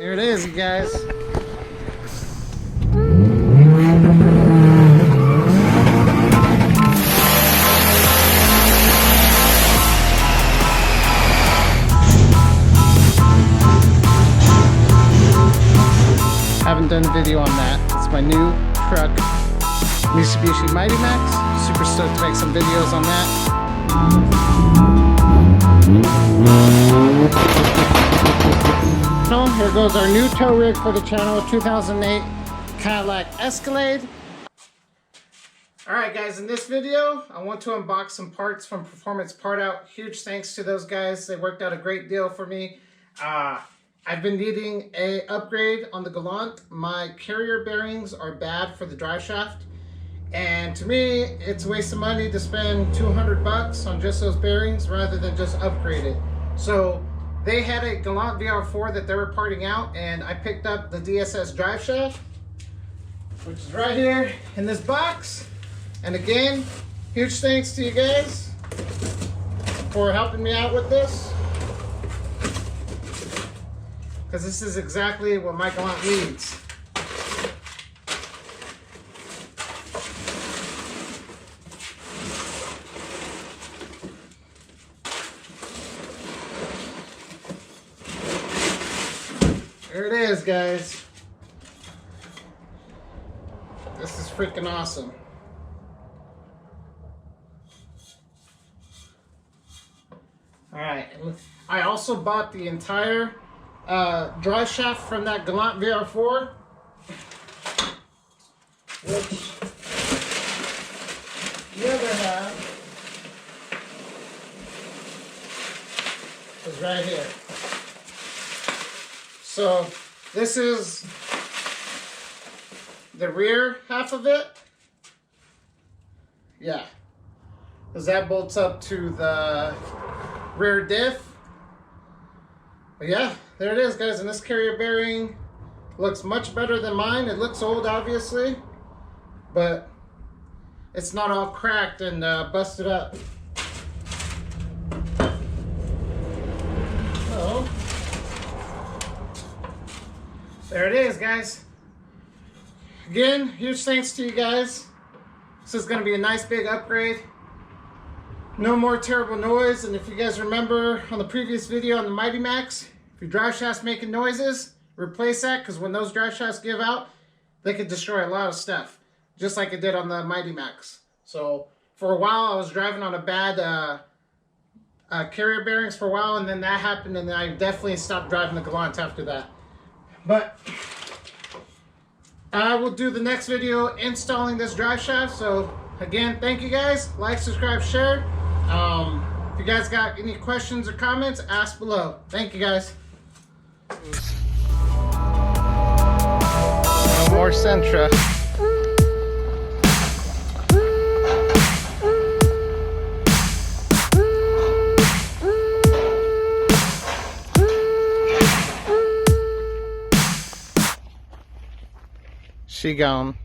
Here it is, you guys. Haven't done a video on that. It's my new truck, Mitsubishi Mighty Max. Super stoked to make some videos on that. So here goes our new tow rig for the channel, 2008 Cadillac Escalade. Alright guys, in this video, I want to unbox some parts from Performance Part Out. Huge thanks to those guys. They worked out a great deal for me. I've been needing an upgrade on the Galant. My carrier bearings are bad for the Driveshaft. And to me, it's a waste of money to spend 200 bucks on just those bearings rather than just upgrade it. So they had a Galant Vr-4 that they were parting out, and I picked up the DSS Driveshaft, which is right here in this box. And again, huge thanks to you guys for helping me out with this, because this is exactly what my Galant needs. There it is, guys. This is freaking awesome. Alright, I also bought the entire drive shaft from that Galant Vr-4, which the other half is right here. So this is the rear half of it. Yeah, because that bolts up to the rear diff. But yeah, there it is, guys. And this carrier bearing looks much better than mine. It looks old, obviously, but it's not all cracked and busted up. So there it is, guys. Again, huge thanks to you guys. This is going to be a nice big upgrade. No more terrible noise. And if you guys remember on the previous video on the Mighty Max, if your drive shaft's making noises, replace that, because when those drive shafts give out, they could destroy a lot of stuff, just like it did on the Mighty Max. So for a while I was driving on a bad carrier bearings for a while, and then that happened, and then I definitely stopped driving the Galant after that. But I will do the next video installing this drive shaft. So again, thank you guys. Like, subscribe, share. If you guys got any questions or comments, ask below. Thank you guys. No more Sentra. She gone.